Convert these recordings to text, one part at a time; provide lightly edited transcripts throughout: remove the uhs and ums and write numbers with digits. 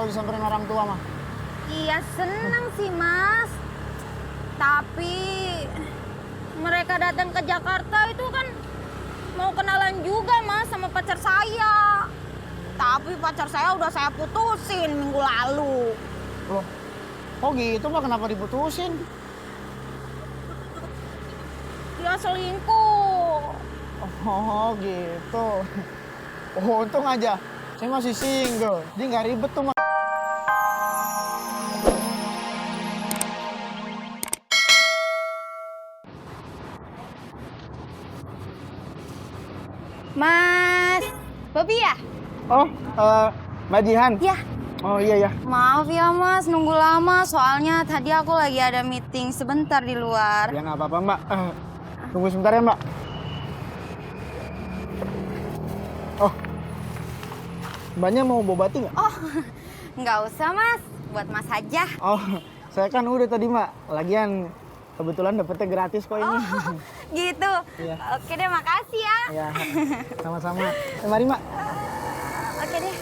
kalau disamperin orang tua mah. Iya senang sih Mas. Tapi mereka datang ke Jakarta itu kan mau kenalan juga Mas sama pacar saya. Tapi pacar saya udah saya putusin minggu lalu. Loh, kok gitu mah kenapa diputusin? Dia selingkuh. Oh gitu. Oh untung aja, saya masih single. Jadi nggak ribet tuh mah. Mas, Bobi ya? Oh, Mbak Jihan? Ya. Oh iya ya. Maaf ya Mas, nunggu lama. Soalnya tadi aku lagi ada meeting sebentar di luar. Ya nggak apa-apa Mbak. Tunggu sebentar ya Mbak. Oh, Mbaknya mau bawa bati nggak? Oh, nggak usah Mas. Buat Mas aja. Oh, saya kan udah tadi Mbak. Lagian kebetulan dapetnya gratis kok ini. Oh, gitu. Iya. Oke deh, makasih ya. Ya, sama-sama. Mari Mbak. Oke deh.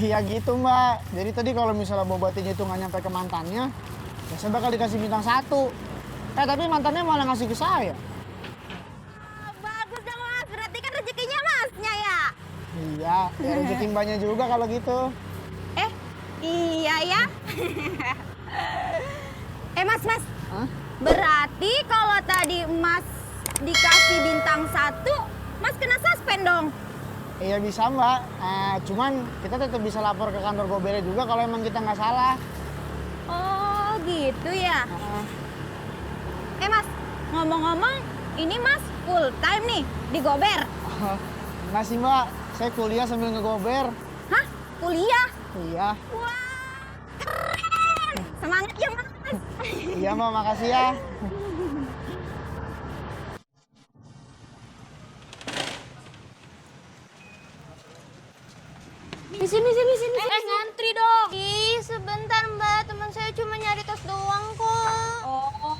Iya gitu Mbak. Jadi tadi kalau misalnya bawa batinya itu nggak nyampe ke mantannya, ya saya bakal dikasih bintang 1. Tapi mantannya malah ngasih ke saya. Bagus dong Mas, berarti kan rezekinya Masnya ya? Iya, ya rezeki Mbaknya juga kalau gitu. Iya ya. Mas. Hah? Berarti kalau tadi Mas dikasih bintang 1, Mas kena suspend dong? Iya bisa Mbak, cuman kita tetap bisa lapor ke kantor Gobernya juga kalau emang kita nggak salah. Oh gitu ya. Mas, ngomong-ngomong, ini Mas full time nih di Gober? Nggak sih Mbak, saya kuliah sambil ngegober. Hah? Kuliah? Iya, Wah, keren! Semangat ya Mas! iya Mbak, makasih ya. Sini. Ngantri dong. Ih, sebentar Mbak, teman saya cuma nyari tas doang kok. Oh.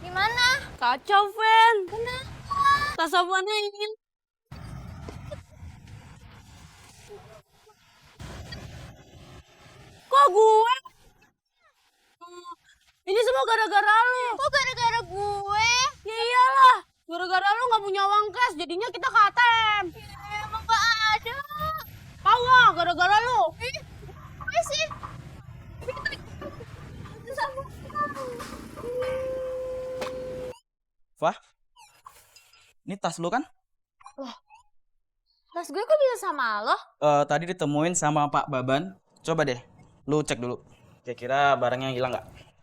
Gimana? Kacau, Fen. Kenapa? Tas apanya ini? Kok gue? Ini semua gara-gara lu. Kok gara-gara gue? Ya iyalah. Gara-gara lu nggak punya uang cash, jadinya kita ke ATM. Ya, emang gak ada. Tahu nggak? Gara-gara lu. Apa sih? Fah, ini tas lu kan? Tas gue kok bisa sama lo? Tadi ditemuin sama Pak Baban. Coba deh, lu cek dulu. Kira-kira barangnya hilang nggak?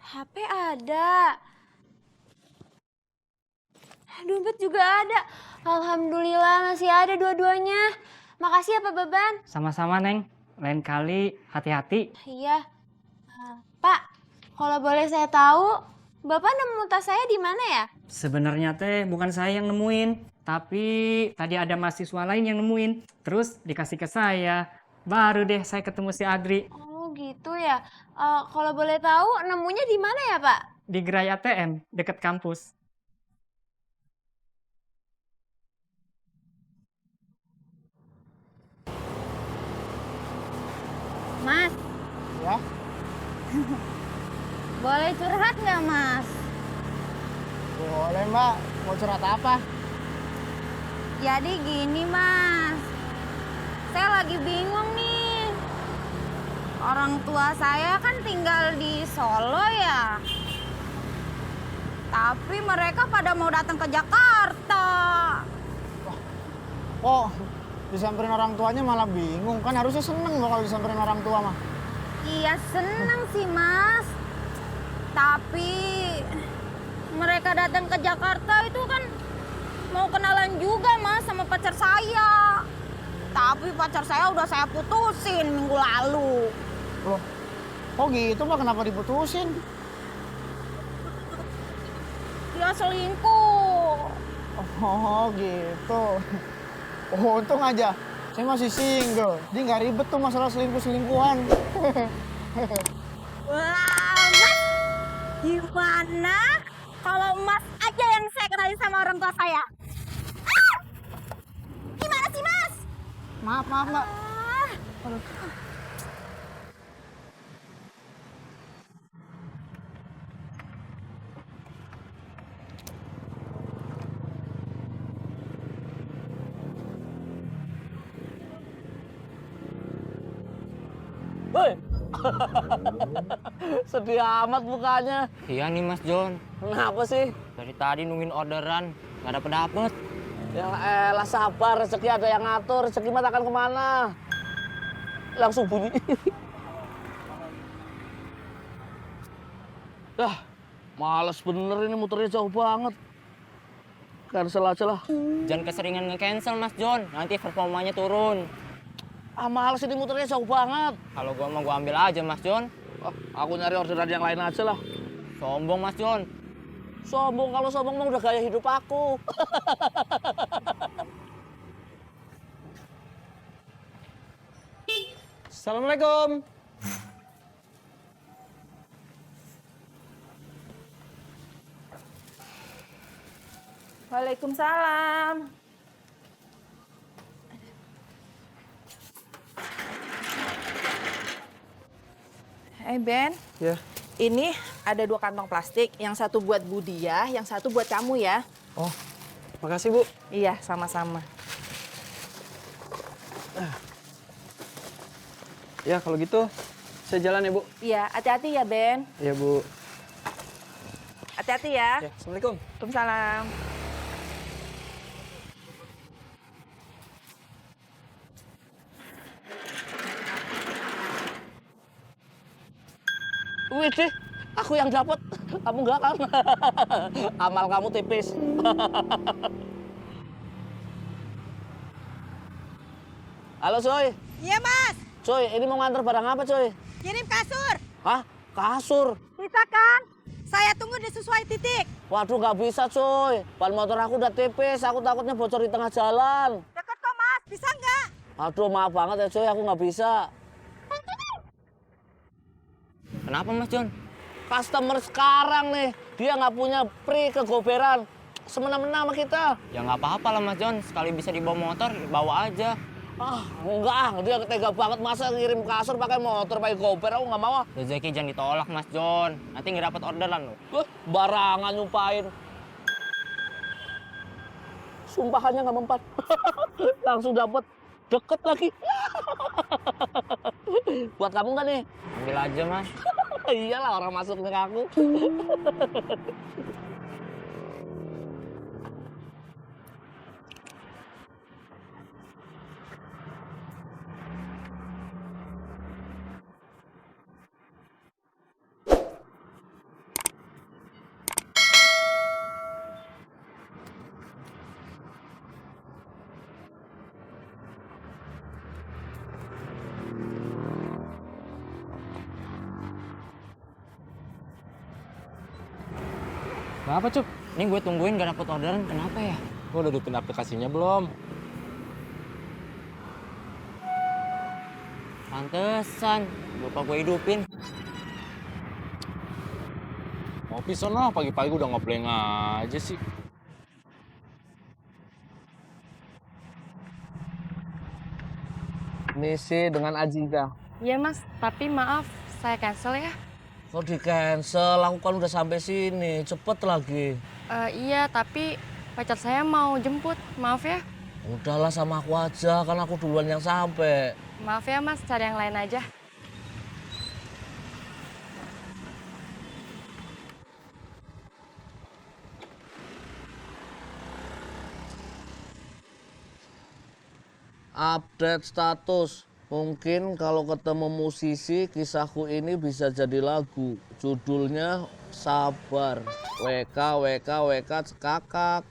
HP ada. Dompet juga ada. Alhamdulillah masih ada dua-duanya. Makasih ya Pak Baban. Sama-sama, Neng. Lain kali hati-hati. Iya. Pak, kalau boleh saya tahu, Bapak nemu tas saya di mana ya? Sebenarnya teh bukan saya yang nemuin, tapi tadi ada mahasiswa lain yang nemuin. Terus dikasih ke saya. Baru deh saya ketemu si Adri Oh gitu ya. Kalau boleh tahu, nemunya di mana ya Pak? di gerai ATM deket kampus. Mas, Ya, boleh curhat nggak Mas? boleh Mbak. Mau curhat apa? Jadi gini Mas, saya lagi bingung nih. Orang tua saya kan tinggal di Solo ya. Tapi mereka pada mau datang ke Jakarta. Oh, disamperin orang tuanya malah bingung. Kan harusnya seneng loh kalau disamperin orang tua mah. Iya seneng sih Mas. Tapi mereka datang ke Jakarta itu kan mau kenalan juga Mas sama pacar saya. Tapi pacar saya udah saya putusin minggu lalu. Loh, kok gitu Mbak? Kenapa diputusin? Dia selingkuh. Oh gitu. Oh, untung aja saya masih single. Jadi nggak ribet tuh masalah selingkuh-selingkuhan. Wah, Mas, gimana kalau Mas aja yang saya kenalin sama orang tua saya? Ah! Gimana sih, Mas? Maaf Mbak. Ah. Woi, sedih amat mukanya. Iya nih Mas John, Kenapa sih? dari tadi nungguin orderan, nggak dapet. Ya elah sabar, rezeki ada yang ngatur, rezeki mah takkan kemana. Langsung bunyi. Dah, males bener ini muternya jauh banget. Cancel aja lah. Jangan keseringan nge-cancel Mas John, nanti performanya turun. Ah males ini muternya jauh banget. Kalau gua mau gua ambil aja Mas John. Ah, aku nyari orderan yang lain aja lah. Sombong Mas John. Sombong, kalau sombong mah udah gaya hidup aku. Assalamualaikum. Waalaikumsalam. Ben, Ya. ini ada 2 kantong plastik, yang satu buat Budiah, yang satu buat kamu ya. Oh, makasih Bu. Iya, sama-sama. Ya kalau gitu, saya jalan ya Bu. Iya, hati-hati ya Ben. Iya Bu. Hati-hati ya. Ya, Assalamualaikum. Waalaikumsalam. Wih deh, aku yang dapat, kamu enggak kan? Amal kamu tipis. Halo Coy. Iya Mas, Coy, ini mau nganter barang apa Coy? kirim kasur. Hah? Kasur? Bisa kan? Saya tunggu di sesuai titik. Waduh nggak bisa Coy, ban motor aku udah tipis, aku takutnya bocor di tengah jalan. Deket kok Mas, bisa nggak? Aduh maaf banget ya Coy, aku nggak bisa. Kenapa Mas John? Customer sekarang nih, dia nggak punya free kegoberan. Semena-mena sama kita. Ya nggak apa-apa lah Mas John, sekali bisa dibawa motor, bawa aja. Ah, enggak, dia tega banget masa ngirim kasur pakai motor, pakai gober, aku nggak mau. Rezeki jangan ditolak Mas John, nanti nggak dapat orderan loh. Barangan nyumpahin. Sumpahannya nggak mempan. Langsung dapet, deket lagi. Buat kamu nggak nih? Ambil aja Mas. Iyalah orang masuk ke aku. Kenapa Cup? Ini gue tungguin gak dapet orderan, kenapa ya? Lo udah hidupin aplikasinya belum? Pantesan, lupa gue hidupin. Ngopi sono, pagi-pagi udah ngopleng aja sih. Ini sih dengan Aziza. Iya Mas, tapi maaf saya cancel ya. Kok di cancel? Aku kan udah sampai sini, cepet lagi. Iya, tapi pacar saya mau jemput, maaf ya. Udahlah sama aku aja, kan aku duluan yang sampai. Maaf ya Mas, cari yang lain aja. Update status. Mungkin kalau ketemu musisi, kisahku ini bisa jadi lagu. Judulnya Sabar. WK, WK, WK, cekakak.